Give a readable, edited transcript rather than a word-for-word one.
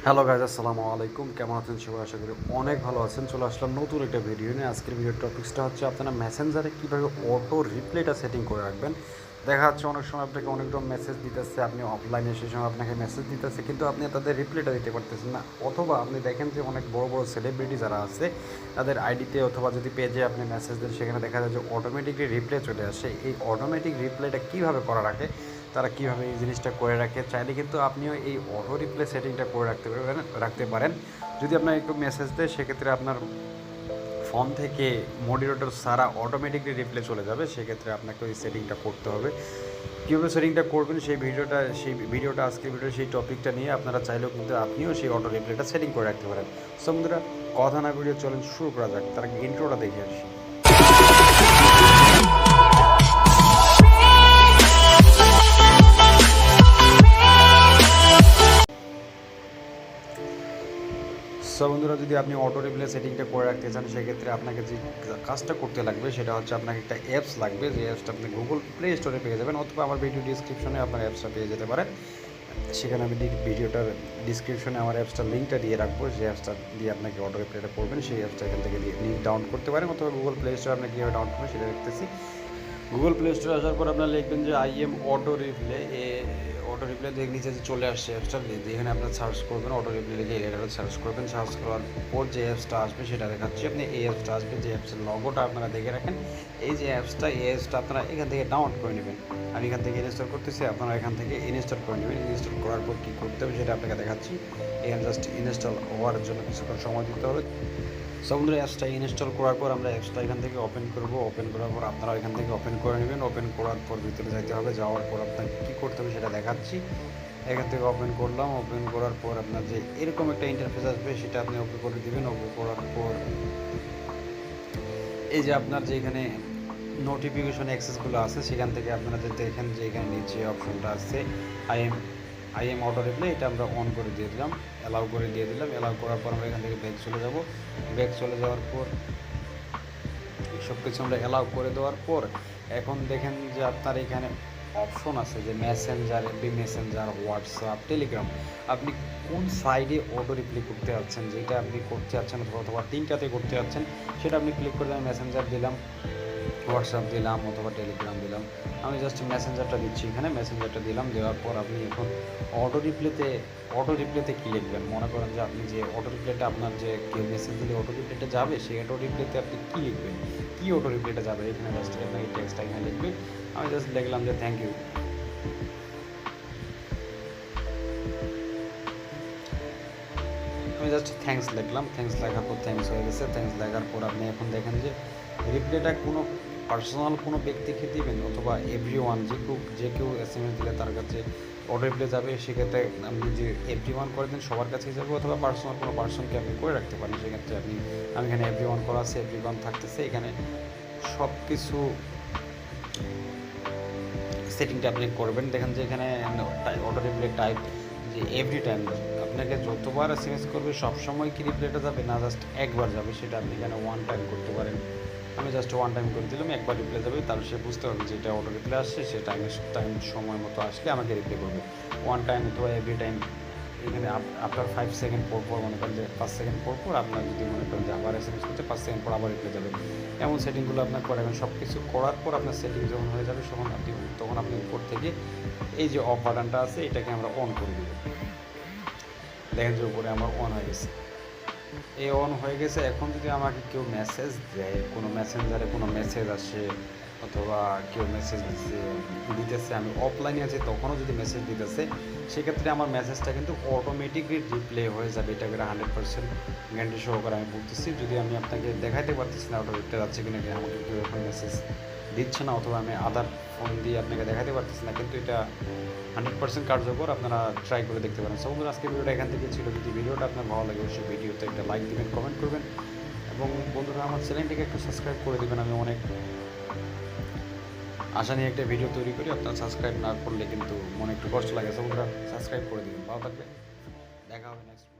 Hello guys, আসসালামু আলাইকুম। কেমন আছেন সবাই? আশা করি অনেক ভালো আছেন। চলে আসলাম নতুন একটা ভিডিও নিয়ে। আজকের ভিডিওর টপিক্সটা হচ্ছে আপনারা মেসেঞ্জারে কীভাবে অটো রিপ্লাইটা সেটিং করে রাখবেন। দেখা যাচ্ছে অনেক সময় আপনাকে অনেক রকম মেসেজ দিতেছে, আপনি অফলাইনে সেই সময় আপনাকে মেসেজ দিতেছে, কিন্তু আপনি তাদের রিপ্লাইটা দিতে পারতেছেন না। অথবা আপনি দেখেন যে অনেক বড় বড় সেলিব্রিটি যারা আছে তাদের আইডিতে অথবা যদি পেজে আপনি মেসেজ দেন, সেখানে দেখা যায় যে অটোমেটিকলি রিপ্লাই চলে আসে। এই অটোমেটিক রিপ্লাইটা কীভাবে করা রাখে, তারা কীভাবে এই জিনিসটা করে রাখে, চাইলে কিন্তু আপনিও এই অটো রিপ্লে সেটিংটা করে রাখতে পারেন। যদি আপনার একটু মেসেজ দেয়, সেক্ষেত্রে আপনার ফোন থেকে মডিরেটর সারা অটোমেটিকলি রিপ্লে চলে যাবে। সেক্ষেত্রে আপনাকে ওই সেটিংটা করতে হবে। কীভাবে সেটিংটা করবেন সেই ভিডিওটা আজকের ভিডিও সেই টপিকটা নিয়ে আপনারা চাইলেও কিন্তু আপনিও সেই অটো রিপ্লেটা সেটিং করে রাখতে পারেন। সো বন্ধুরা, কথা না ভিডিও চলেন শুরু করা যাক। তার আগে ইন্ট্রোটা দেখে আসি। সো বন্ধুরা, যদি আপনি অটো রিপ্লে সেটিংটা করে রাখতে চান, সেক্ষেত্রে আপনাকে যে কাজটা করতে লাগবে সেটা হচ্ছে আপনাকে একটা অ্যাপস লাগবে। যে অ্যাপসটা আপনি গুগল প্লে স্টোরে পেয়ে যাবেন, অথবা আমার ভিডিও ডিসক্রিপশনে আপনার অ্যাপসটা পেয়ে যেতে পারেন। সেখানে আমি ভিডিওটার ডিসক্রিপশনে আমার অ্যাপসটার লিঙ্কটা দিয়ে রাখবো। যে অ্যাপসটা দিয়ে আপনাকে অটো রিপ্লেটা করবেন, সেই অ্যাপসটা এখান থেকে লিঙ্ক ডাউনলোড করতে পারেন, অথবা গুগল প্লে স্টোরে আপনি কীভাবে ডাউনলোড করবেন সেটা দেখতেছি। গুগল প্লে স্টোরে আসার পর আপনারা লিখবেন যে I'm auto reply. Auto reply দেখে নিচে যে চলে আসছে অ্যাপসটা, যেখানে আপনার সার্চ করবেন অটো রিপ্লে লিখে এটা সার্চ করবেন। সার্চ করার পর যে অ্যাপসটা আসবে সেটা দেখাচ্ছি। আপনি এই অ্যাপসটা আসবে, যে অ্যাপসের লগোটা আপনারা দেখে রাখেন। এই যে অ্যাপসটা, এই অ্যাপসটা আপনারা এখান থেকে ডাউনলোড করে নেবেন। আমি এখান থেকে ইনস্টল করতেছি, আপনারা এখান থেকে ইনস্টল করে নেবেন। ইনস্টল করার পর কী করতে হবে সেটা আপনাকে দেখাচ্ছি। এখানে জাস্ট ইনস্টল হওয়ার জন্য কিছুক্ষণ সময় দিতে হবে। সো বন্ধুরা, অ্যাপসটা ইনস্টল করার পর আমরা অ্যাপসটা এখান থেকে ওপেন করব। ওপেন করার পর আপনারা এখান থেকে ওপেন করে নেবেন। ওপেন করার পর ভিতরে যাইতে হবে। যাওয়ার পর আপনাকে কী করতে হবে সেটা দেখাচ্ছি। এখান থেকে ওপেন করলাম। ওপেন করার পর আপনার যে এরকম একটা ইন্টারফেস আসবে, সেটা আপনি ওকে করে দেবেন। ওকে করার পর এই যে আপনার যে এখানে নোটিফিকেশন অ্যাক্সেসগুলো আছে, সেখান থেকে আপনারা যে দেখেন যে এখানে নিচে অপশনটা আছে আইএম অটো রিপ্লে, এটা আমরা অন করে দিয়ে দিলাম, অ্যালাউ করে দিয়ে দিলাম। অ্যালাউ করার পর আমরা এখান থেকে ব্যাক চলে যাব। ব্যাক চলে যাওয়ার পর সব কিছু আমরা অ্যালাউ করে দেওয়ার পর এখন দেখেন যে আপনার এখানে অপশন আছে যে Messenger, FB Messenger, WhatsApp, Telegram. আপনি কোন সাইডে অটো রিপ্লে করতে যাচ্ছেন, যেটা আপনি করতে যাচ্ছেন অথবা তিনটাতে করতে যাচ্ছেন, সেটা আপনি ক্লিক করে আমি মেসেঞ্জার দিলাম, হোয়াটসঅ্যাপ দিলাম, অথবা টেলিগ্রাম দিলাম। আমি জাস্ট মেসেঞ্জারটা দিচ্ছি। এখানে মেসেঞ্জারটা দিলাম। দেওয়ার পর আপনি এখন অটো রিপ্লেতে কী লিখবেন। মনে করেন যে আপনি যে অটো রিপ্লেটা আপনার যে কেউ মেসেজ দিলে অটো রিপ্লেটা যাবে, সেই অটো রিপ্লেতে আপনি কী লিখবেন, কী অটো রিপ্লেটা যাবে, এখানে জাস্ট আপনার এই টেক্সটটা এখানে লিখবেন। আমি জাস্ট লিখলাম যে থ্যাংক ইউ। আমি জাস্ট থ্যাঙ্কস লিখলাম। থ্যাঙ্কস লেখার পর থ্যাঙ্কস হয়ে গেছে। থ্যাঙ্কস লেখার পর আপনি এখন দেখেন যে রিপ্লাইটা কোনো পার্সোনাল কোনো ব্যক্তিকে দিবেন, অথবা এভরিওয়ান, যে কেউ SMS দিলে তার কাছে অটো রিপ্লাই যাবে। সেক্ষেত্রে আপনি যে এভরিওয়ান করে দেন সবার কাছেই যাবে, অথবা পার্সোনাল কোনো পার্সনকে আপনি করে রাখতে পারেন। সেক্ষেত্রে আমি এখানে এভরিওয়ান করা আছে, এভরিওয়ান থাকতেছে। এখানে সব কিছু সেটিংটা আপনি করবেন। দেখেন যে এখানে অটো রিপ্লাই টাইপ যে এভরি টাইম, আপনাকে যতবার SMS করবে সবসময় কি রিপ্লাইটা যাবে না জাস্ট একবার যাবে, সেটা আপনি এখানে ওয়ান টাইম করতে পারেন। আমি জাস্ট ওয়ান টাইম করে দিলাম, একবার রিপ্লাই যাবে, তাহলে সে বুঝতে পারবে যে এটা অটো রিপ্লাই আসছে। সে টাইম সময় মতো আসলে আমাকে রিপ্লাই করবে। ওয়ান টাইম অথবা এভরি টাইম, এখানে আপনার 5 সেকেন্ড পর মনে করেন যে 5 সেকেন্ড পর আপনার যদি মনে করেন যে আবার SMS করতে 5 সেকেন্ড পর আবার রিপ্লাই যাবে। এমন সেটিংগুলো আপনার করাবেন। সব কিছু করার পর আপনার সেটিং যখন হয়ে যাবে, তখন আপনি উপর থেকে এই যে অফ বাটনটা আছে, এটাকে আমরা অন করে দেব। দেখেন যে উপরে আমার অন হয়ে গেছে। অন হয়ে গেছে। এখন যদি আমাকে কেউ মেসেজ দেয়, কোনো মেসেঞ্জারে কোনো মেসেজ আসে, অথবা কেউ মেসেজ দিতেছে, আমি অফলাইনে আছি তখনও যদি মেসেজ দিতেছে, সেক্ষেত্রে আমার মেসেজটা কিন্তু অটোমেটিকলি রিপ্লে হয়ে যাবে। এটাকে 100% গ্যারান্টি সহকারে আমি বলতেছি। যদি আমি আপনাকে দেখাইতে পারতেছি না অটো রিপ্লে যাচ্ছে কিনা, আমাকে কেউ এখন মেসেজ দিচ্ছে না, অথবা আমি আদার ফোন দিয়ে আপনাকে দেখাতে পারতেছি না, কিন্তু এটা 100% কার্যকর। আপনারা ট্রাই করে দেখতে পারেন। সো বন্ধুরা, আজকে ভিডিওটা এখান থেকে ছিল। যদি ভিডিওটা আপনার ভালো লাগে, অবশ্যই ভিডিওতে একটা লাইক দিবেন, কমেন্ট করবেন, এবং বন্ধুরা আমার চ্যানেলটিকে একটু সাবস্ক্রাইব করে দেবেন। আমি অনেক আশা নিয়ে একটা ভিডিও তৈরি করি। আপনারা সাবস্ক্রাইব না করলে কিন্তু মনে একটু কষ্ট লাগে। সো বন্ধুরা, সাবস্ক্রাইব করে দেবেন। ভালো থাকবেন, দেখা হবে নেক্সট।